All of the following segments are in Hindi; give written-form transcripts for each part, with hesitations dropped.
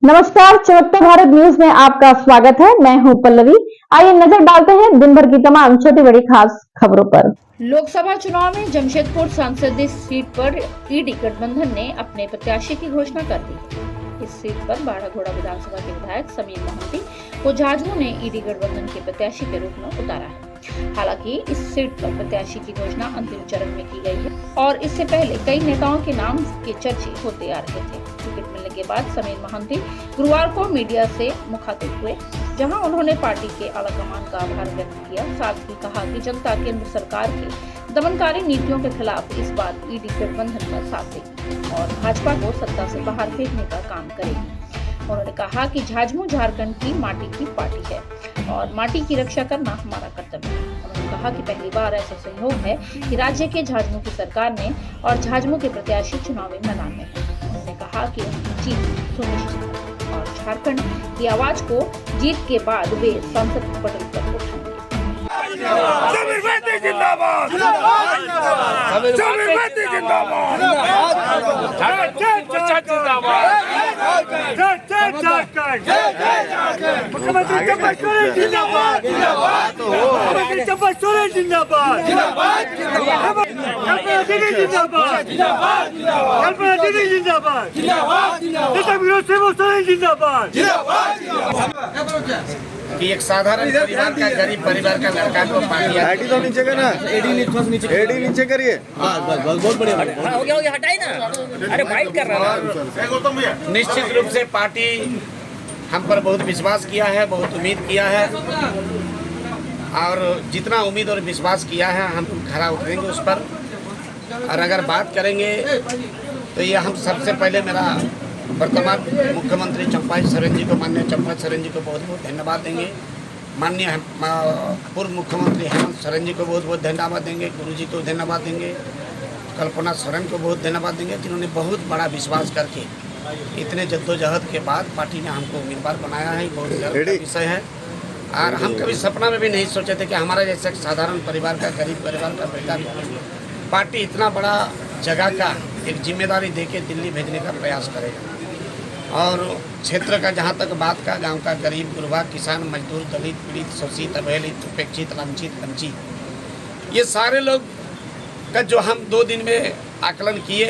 नमस्कार, चमकता भारत न्यूज में आपका स्वागत है। मैं हूं पल्लवी। आइए नजर डालते हैं दिन भर की तमाम छोटी बड़ी खास खबरों पर। लोकसभा चुनाव में जमशेदपुर संसदीय सीट पर ईडी गठबंधन ने अपने प्रत्याशी की घोषणा कर दी। इस सीट पर बाढ़ाघोड़ा विधानसभा के विधायक समीर मोहंती को झाझमो ने ईडी गठबंधन के प्रत्याशी के रूप में उतारा है। हालांकि इस सीट पर प्रत्याशी की घोषणा अंतिम चरण में की गई है और इससे पहले कई नेताओं के नाम के चर्चे होते आ रहे थे। टिकट मिलने के बाद समीर मोहंती गुरुवार को मीडिया से मुखातिब हुए, जहां उन्होंने पार्टी के आलाकमान का आभार व्यक्त किया। साथ ही कहा कि जनता केंद्र सरकार की दमनकारी नीतियों के खिलाफ इस बार ईडी गठबंधन का साथ देगी और भाजपा को सत्ता से बाहर फेंकने का काम करेगी। उन्होंने कहा कि झाझमो झारखंड की माटी की पार्टी है और माटी की रक्षा करना हमारा कर्तव्य है। उन्होंने कहा कि पहली बार ऐसा संयोग है कि राज्य के झाझमो की सरकार ने और झाझमो के प्रत्याशी चुनावी मैदान में हैं। उन्होंने कहा कि उनकी जीत सुनिश्चित है और झारखंड की आवाज को जीत के बाद वे संसद पटल पर उठाएंगे। मुख्यमंत्री चंपा सोरेन जिंदाबाद, मुख्यमंत्री चंपा सोरेन जिंदाबाद, कल्पना दीदी जिंदाबाद, कल्पना दीदी जिंदाबाद, नेता विनोद सोरेन जिंदाबाद। कि एक साधारण परिवार का, गरीब परिवार का लड़का को पार्टी आईडी तो नीचे का ना, एडी नीचे करिए। बहुत बढ़िया हो गया, हटाई ना। अरे फाइट कर रहा है। निश्चित रूप से पार्टी हम पर बहुत विश्वास किया है, बहुत उम्मीद किया है और जितना उम्मीद और विश्वास किया है हम खरा उतरेंगे उस पर। और अगर बात करेंगे तो ये हम सबसे पहले मेरा वर्तमान मुख्यमंत्री चंपाई सोरेन जी को, माननीय चंपाई सोरेन जी को बहुत बहुत धन्यवाद देंगे। माननीय पूर्व मुख्यमंत्री हेमंत सोरेन जी को बहुत बहुत धन्यवाद देंगे। गुरु जी को धन्यवाद देंगे। कल्पना सोरेन को बहुत धन्यवाद देंगे, जिन्होंने बहुत बड़ा विश्वास करके इतने जद्दोजहद के बाद पार्टी ने हमको उम्मीदवार बनाया है। बहुत गर्व का विषय है और हम कभी सपना में भी नहीं सोचे थे कि हमारा जैसे साधारण परिवार का, गरीब परिवार का बेटा को पार्टी इतना बड़ा जगह का एक जिम्मेदारी देके दिल्ली भेजने का प्रयास करेगा। और क्षेत्र का जहाँ तक बात का, गांव का गरीब गुरबा, किसान, मजदूर, दलित, पीड़ित, शोषित, अवहेलित, उपेक्षित, लांछित, वंचित, ये सारे लोग का जो हम 2 दिन में आकलन किए,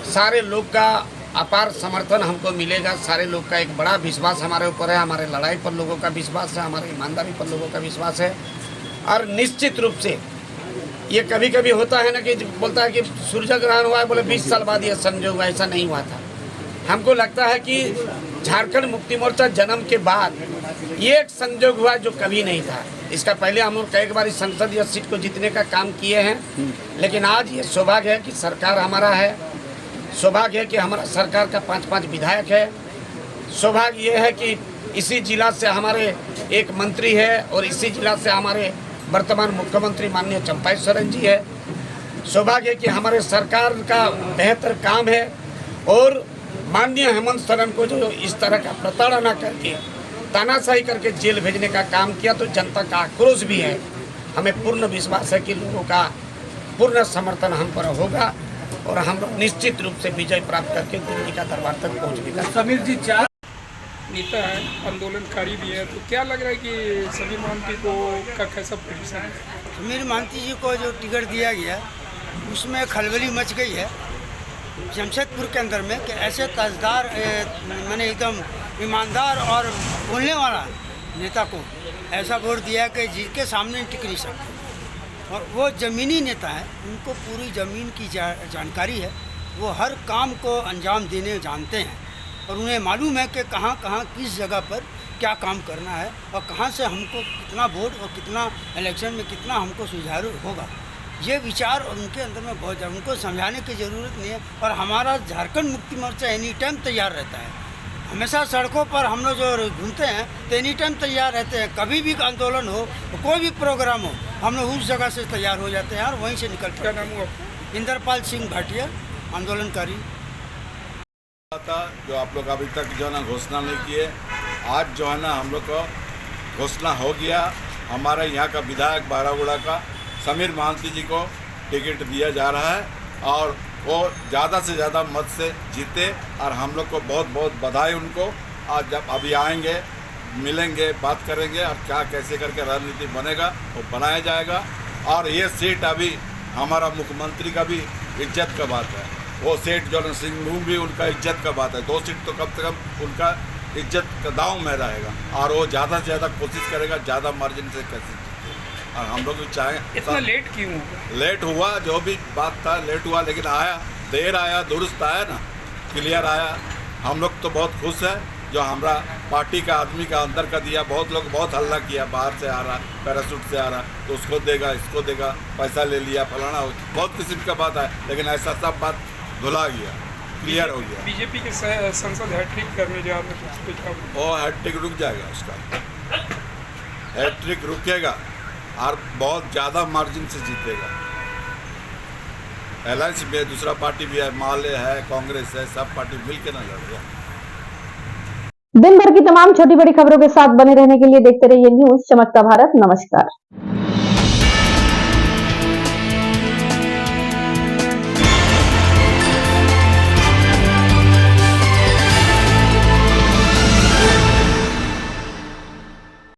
सारे लोग का अपार समर्थन हमको मिलेगा। सारे लोग का एक बड़ा विश्वास हमारे ऊपर है, हमारे लड़ाई पर लोगों का विश्वास है, हमारी ईमानदारी पर लोगों का विश्वास है। और निश्चित रूप से ये कभी कभी होता है ना कि बोलता है कि सूर्य ग्रहण हुआ है, बोले 20 साल बाद ये संजोग हुआ, ऐसा नहीं हुआ था। हमको लगता है कि झारखंड मुक्ति मोर्चा जन्म के बाद ये एक संजोग हुआ जो कभी नहीं था। इसका पहले हम लोग कई बार संसदीय सीट को जीतने का काम किए हैं, लेकिन आज ये सौभाग्य है कि सरकार हमारा है। सौभाग्य है कि हमारा सरकार का 5-5 विधायक है। सौभाग्य ये है कि इसी जिला से हमारे एक मंत्री है और इसी जिला से हमारे वर्तमान मुख्यमंत्री माननीय चंपाई सोरेन जी है। सौभाग्य है कि हमारे सरकार का बेहतर काम है और माननीय हेमंत सोरेन को जो इस तरह का प्रताड़ना करके, तानाशाही करके जेल भेजने का काम किया, तो जनता का आक्रोश भी है। हमें पूर्ण विश्वास है कि लोगों का पूर्ण समर्थन हम पर होगा और हम लोग निश्चित रूप से विजय प्राप्त करके दिल्ली का दरबार तक पहुँचने का। समीर जी 4 नेता है, आंदोलनकारी भी है, तो क्या लग रहा है कि समीर मोहंती को का कैसा पोजीशन है? समीर मोहंती जी को जो टिकट दिया गया उसमें खलबली मच गई है जमशेदपुर के अंदर में कि ऐसे ताजदार मैंने एकदम ईमानदार और बोलने वाला नेता को ऐसा वोट दिया कि जिसके सामने टिक नहीं सकते। और वो ज़मीनी नेता है, उनको पूरी ज़मीन की जानकारी है। वो हर काम को अंजाम देने जानते हैं और उन्हें मालूम है कि कहाँ कहाँ किस जगह पर क्या काम करना है और कहाँ से हमको कितना वोट और कितना इलेक्शन में कितना हमको सुझारू होगा। ये विचार और उनके अंदर में बहुत ज़्यादा, उनको समझाने की ज़रूरत नहीं है। और हमारा झारखंड मुक्ति मोर्चा एनी टाइम तैयार रहता है। हमेशा सड़कों पर हम लोग जो घूमते हैं तो एनी टाइम तैयार रहते हैं। कभी भी आंदोलन हो, कोई भी प्रोग्राम हो, हम लोग उस जगह से तैयार हो जाते हैं और वहीं से निकल। क्या नाम हुआ? इंद्रपाल सिंह भाटिया, आंदोलनकारी। जो आप लोग अभी तक जो है ना घोषणा नहीं किए, आज जो है ना हम लोग को घोषणा हो गया। हमारे यहाँ का विधायक बारागुड़ा का समीर मोहंती जी को टिकट दिया जा रहा है और वो ज़्यादा से ज़्यादा मत से जीते और हम लोग को बहुत बहुत बधाई उनको। आज जब अभी आएंगे, मिलेंगे, बात करेंगे और क्या कैसे करके रणनीति बनेगा वो बनाया जाएगा। और ये सीट अभी हमारा मुख्यमंत्री का भी इज्जत का बात है, वो सीट जो सिंहभूम भी उनका इज्जत का बात है। 2 सीट तो कम से कम उनका इज्जत का दांव में रहेगा और वो ज़्यादा से ज़्यादा कोशिश करेगा, ज़्यादा मार्जिन से कैसे जीते। और हम लोग भी चाहें इतना लेट क्यों? लेट हुआ, जो भी बात था लेट हुआ, लेकिन आया, देर आया दुरुस्त आया ना, क्लियर आया। हम लोग तो बहुत खुश है जो हमारा पार्टी का आदमी का अंदर का दिया। बहुत लोग बहुत हल्ला किया, बाहर से आ रहा, पैरासूट से आ रहा, तो उसको देगा, इसको देगा, पैसा ले लिया, फलाना, बहुत किस्म का बात है। लेकिन ऐसा सब बात धुला गया, क्लियर हो गया। बीजेपी के संसद हैट्रिक करने जा रहे हैं, वो हैट्रिक रुक जाएगा, उसका हैट्रिक रुकेगा और बहुत ज़्यादा मार्जिन से जीतेगा। अलायंस में दूसरा पार्टी भी है, माले है, कांग्रेस है, सब पार्टी मिल के ना लड़ रहा। दिन भर की तमाम छोटी बड़ी खबरों के साथ बने रहने के लिए देखते रहिए न्यूज़ चमकता भारत। नमस्कार।